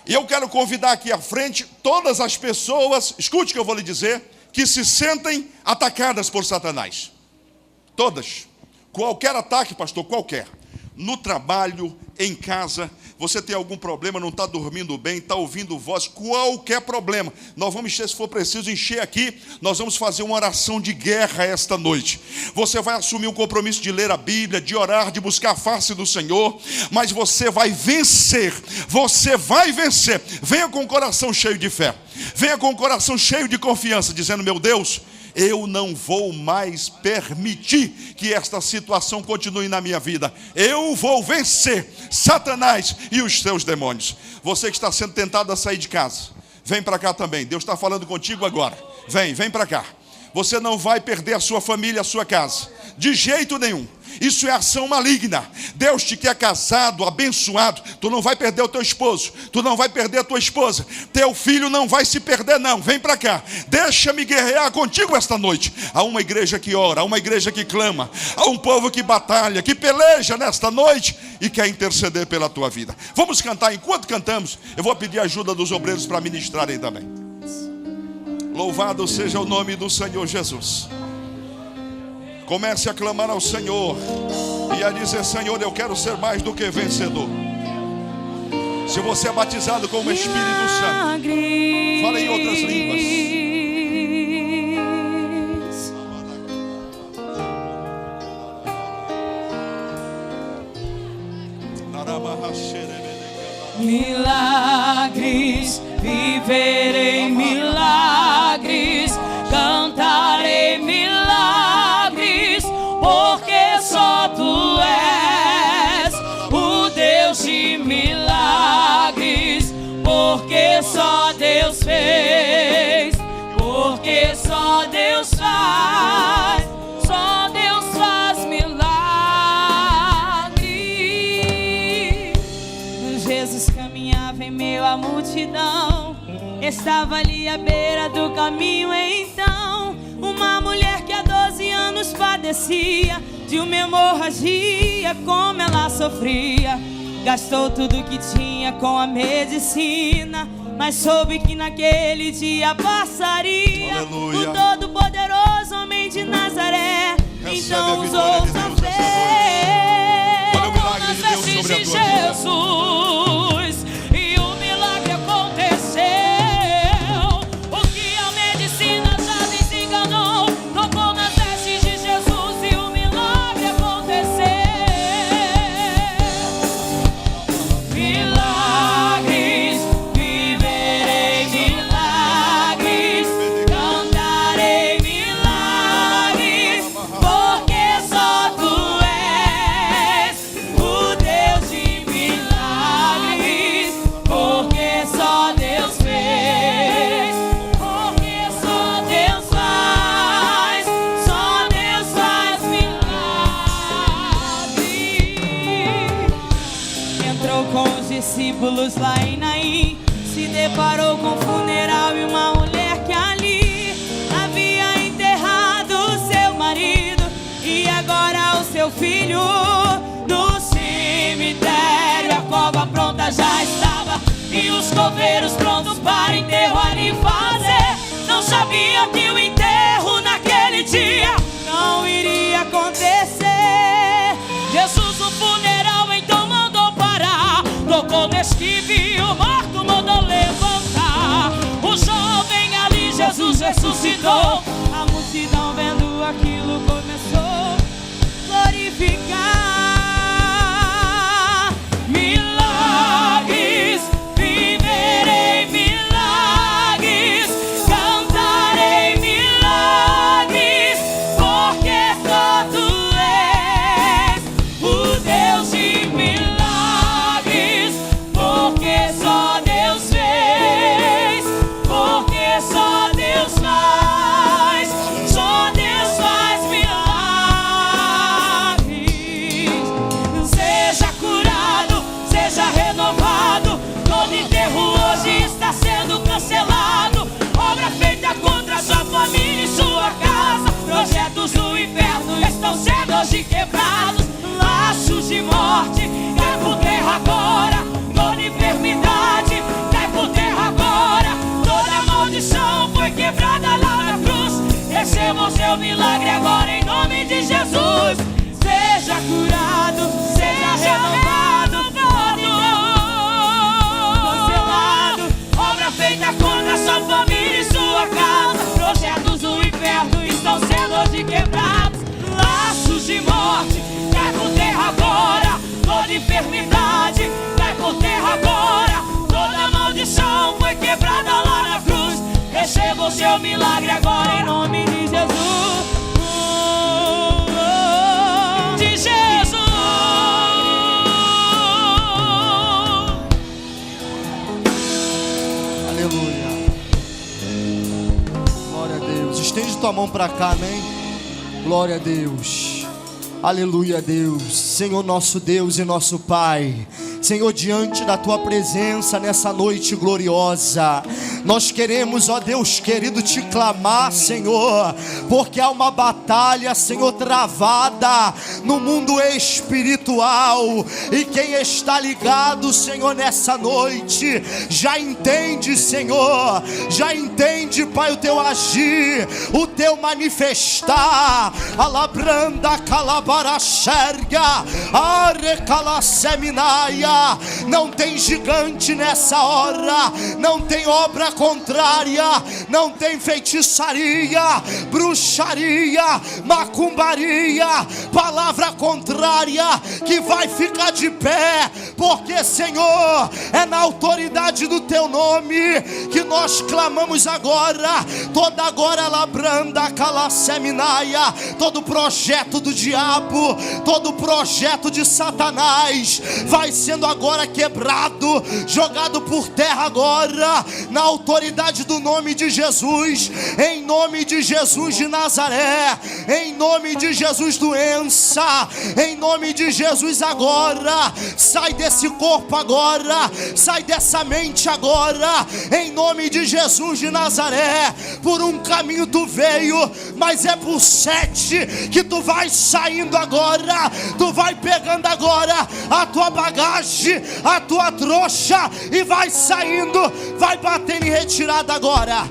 E eu quero convidar aqui à frente todas as pessoas, escute o que eu vou lhe dizer, que se sentem atacadas por Satanás. Todas. Qualquer ataque, pastor, qualquer. No trabalho, em casa, você tem algum problema, não está dormindo bem, está ouvindo voz, qualquer problema. Nós vamos, se for preciso, encher aqui, nós vamos fazer uma oração de guerra esta noite. Você vai assumir um compromisso de ler a Bíblia, de orar, de buscar a face do Senhor, mas você vai vencer, você vai vencer. Venha com o coração cheio de fé, venha com o coração cheio de confiança, dizendo: meu Deus, eu não vou mais permitir que esta situação continue na minha vida. Eu vou vencer Satanás e os seus demônios. Você que está sendo tentado a sair de casa, vem para cá também. Deus está falando contigo agora. Vem para cá. Você não vai perder a sua família, a sua casa, de jeito nenhum. Isso é ação maligna. Deus te quer casado, abençoado. Tu não vai perder o teu esposo, tu não vai perder a tua esposa, teu filho não vai se perder não. Vem para cá, deixa-me guerrear contigo esta noite. Há uma igreja que ora, há uma igreja que clama, há um povo que batalha, que peleja nesta noite e quer interceder pela tua vida. Vamos cantar. Enquanto cantamos, eu vou pedir a ajuda dos obreiros para ministrarem também. Louvado seja o nome do Senhor Jesus. Comece a clamar ao Senhor e a dizer: Senhor, eu quero ser mais do que vencedor. Se você é batizado com o Espírito Santo, fala em outras línguas. Milagres, viverei milagres, cantarei milagres, porque só Tu és o Deus de milagres, porque só Deus fez, porque só Deus faz, só Deus faz milagres. Jesus caminhava em meio à multidão, estava ali à beira do caminho. Então uma mulher que há 12 anos padecia de uma hemorragia, como ela sofria. Gastou tudo que tinha com a medicina, mas soube que naquele dia passaria. Aleluia. O Todo-Poderoso Homem de Nazaré então usou sua fé. Olha o milagre de Deus sobre a tua Jesus, e o milagre aconteceu. O que a medicina já desenganou tocou nas vestes de Jesus e o milagre aconteceu. Milagres, viverei milagres, cantarei milagres, porque só Tu és o Deus de milagres, porque só Deus fez, porque só Deus faz milagres. Entrou com os discípulos lá em Naim, se deparou com um funeral e uma mulher que ali havia enterrado o seu marido e agora o seu filho no cemitério. A cova pronta já estava e os coveiros prontos para enterro ali fazer. Não sabia que o enterro naquele dia não iria acontecer. Jesus no funeral então mandou parar, tocou nesse que viu morto, mandou levantar. O jovem ali Jesus ressuscitou. A multidão vendo aquilo começou a glorificar. Milagres, viverei milagres, o seu milagre agora em nome de Jesus. Seja curado, seja renovado, cancelado. Obra feita contra sua família e sua casa. Projetos do inferno estão sendo hoje quebrados. Laços de morte, cai por terra agora. Toda enfermidade, cai por terra agora. Toda maldição foi quebrada lá na cruz. Receba o seu milagre agora em nome de Jesus. De Jesus. Aleluia. Glória a Deus. Estende tua mão para cá, amém? Glória a Deus. Aleluia a Deus. Senhor nosso Deus e nosso Pai, Senhor, diante da tua presença nessa noite gloriosa, nós queremos, ó Deus querido, te clamar, Senhor, porque há uma batalha, Senhor, travada no mundo espiritual, e quem está ligado, Senhor, nessa noite, já entende, Senhor, já entende, Pai, o teu agir, o teu manifestar. Alabranda calabaraxerga, arecalaseminaia. Não tem gigante nessa hora, não tem obra contrária, não tem feitiçaria, bruxaria, macumbaria, palavra contrária que vai ficar de pé, porque, Senhor, é na autoridade do teu nome que nós clamamos agora. Toda agora labranda calaseminaia, todo projeto do diabo, todo projeto de Satanás vai sendo agora quebrado, jogado por terra agora, na autoridade do nome de Jesus, em nome de Jesus de Nazaré, em nome de Jesus. Doença, em nome de Jesus agora, sai desse corpo agora, sai dessa mente agora, em nome de Jesus de Nazaré. Por um caminho tu veio, mas é por 7 que tu vai saindo agora, tu vai pegando agora a tua bagagem, a tua trouxa, e vai saindo, vai batendo em retirada agora,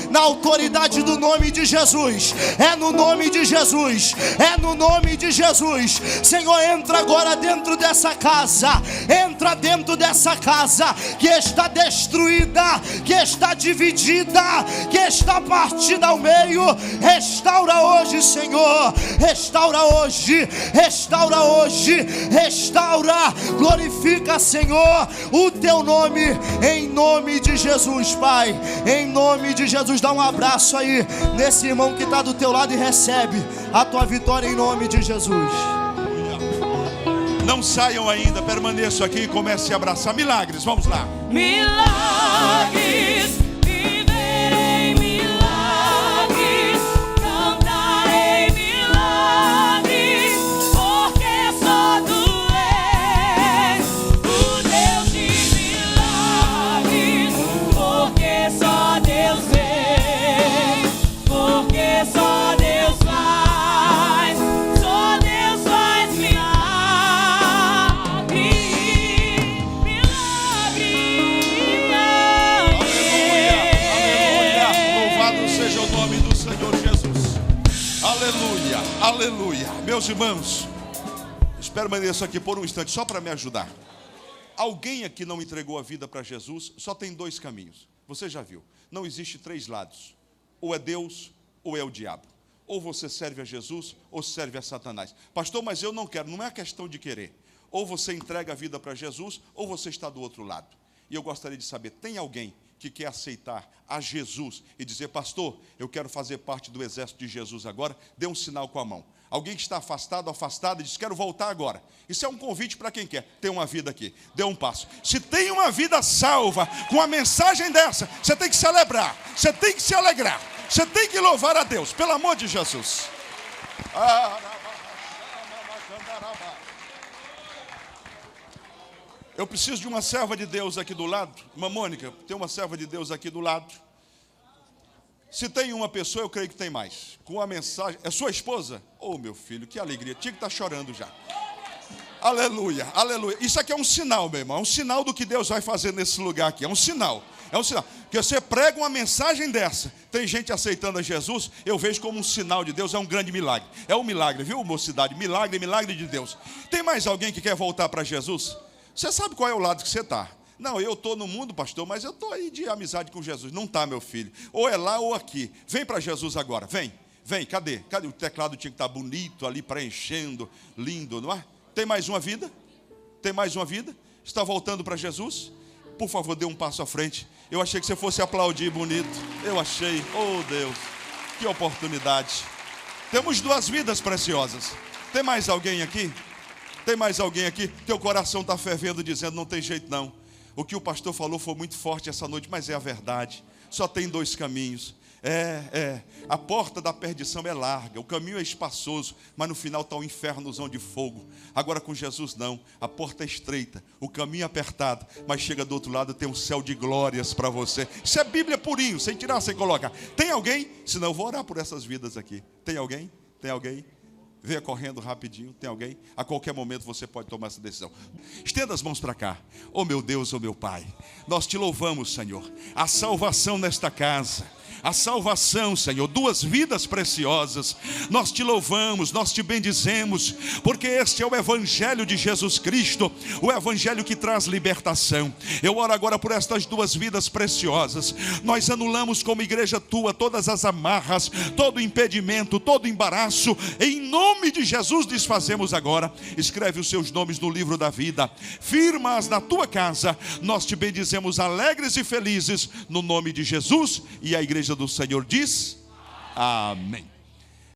na autoridade do nome de Jesus. É no nome de Jesus, é no nome de Jesus. Senhor, entra agora dentro dessa casa, entra dentro dessa casa que está destruída, que está dividida, que está partida ao meio. Restaura hoje, Senhor, restaura hoje, restaura hoje, restaura, glorifica, Senhor, o teu nome, em nome de Jesus, Pai, em nome de Jesus. Dá um abraço aí nesse irmão que está do teu lado e recebe a tua vitória em nome de Jesus. Não saiam ainda, permaneçam aqui e comecem a abraçar. Milagres, vamos lá. Milagres, viverei milagres, cantarei milagres, porque só tu és o Deus de milagres, porque só Deus vê, porque só Deus faz, só Deus faz milagres, Louvado seja o nome do Senhor Jesus. Aleluia, aleluia. Meus irmãos, permaneçam aqui por um instante, só para me ajudar. Alguém aqui não entregou a vida para Jesus? Só tem 2 caminhos. Você já viu, não existe 3 lados. Ou é Deus, ou é o diabo. Ou você serve a Jesus, ou serve a Satanás. Pastor, mas eu não quero. Não é questão de querer. Ou você entrega a vida para Jesus, ou você está do outro lado. E eu gostaria de saber, tem alguém que quer aceitar a Jesus e dizer: pastor, eu quero fazer parte do exército de Jesus agora? Dê um sinal com a mão. Alguém que está afastado, afastada, e diz: quero voltar agora. Isso é um convite para quem quer ter uma vida aqui. Dê um passo. Se tem uma vida salva com a mensagem dessa, você tem que celebrar, você tem que se alegrar, você tem que louvar a Deus, pelo amor de Jesus. Eu preciso de uma serva de Deus aqui do lado. Irmã Mônica, tem uma serva de Deus aqui do lado. Se tem uma pessoa, eu creio que tem mais. Com a mensagem, é sua esposa? Oh, meu filho, que alegria, tinha que estar chorando já. Aleluia, aleluia. Isso aqui é um sinal, meu irmão, é um sinal do que Deus vai fazer nesse lugar aqui, é um sinal. Que você prega uma mensagem dessa, tem gente aceitando a Jesus, eu vejo como um sinal de Deus, é um grande milagre. É um milagre, viu, mocidade? Milagre, milagre de Deus. Tem mais alguém que quer voltar para Jesus? Você sabe qual é o lado que você está? Não, eu estou no mundo, pastor, mas eu estou aí de amizade com Jesus. Não está, meu filho. Ou é lá ou aqui. Vem para Jesus agora, vem. Vem, cadê? Cadê? O teclado tinha que estar bonito ali, preenchendo, lindo, não é? Tem mais uma vida? Tem mais uma vida? Está voltando para Jesus? Por favor, dê um passo à frente. Eu achei que você fosse aplaudir bonito. Eu achei, oh Deus, que oportunidade. Temos 2 vidas preciosas. Tem mais alguém aqui? Tem mais alguém aqui? Teu coração está fervendo, dizendo, não tem jeito não. O que o pastor falou foi muito forte essa noite, mas é a verdade. Só tem 2 caminhos. A porta da perdição é larga, o caminho é espaçoso, mas no final está o infernozão de fogo. Agora com Jesus não, a porta é estreita, o caminho é apertado, mas chega do outro lado, tem um céu de glórias para você. Isso é Bíblia purinho, sem tirar, sem colocar. Tem alguém? Senão eu vou orar por essas vidas aqui. Tem alguém? Tem alguém? Venha correndo rapidinho, tem alguém? A qualquer momento você pode tomar essa decisão. Estenda as mãos para cá. Oh meu Deus, oh meu Pai, nós te louvamos, Senhor. A salvação nesta casa, a salvação, Senhor, 2 vidas preciosas. Nós te louvamos, nós te bendizemos, porque este é o Evangelho de Jesus Cristo, o Evangelho que traz libertação. Eu oro agora por estas 2 vidas preciosas. Nós anulamos como igreja tua todas as amarras, todo impedimento, todo embaraço. Em nome de Jesus desfazemos agora. Escreve os seus nomes no livro da vida, firma-as na tua casa. Nós te bendizemos alegres e felizes no nome de Jesus. E a igreja do Senhor diz amém.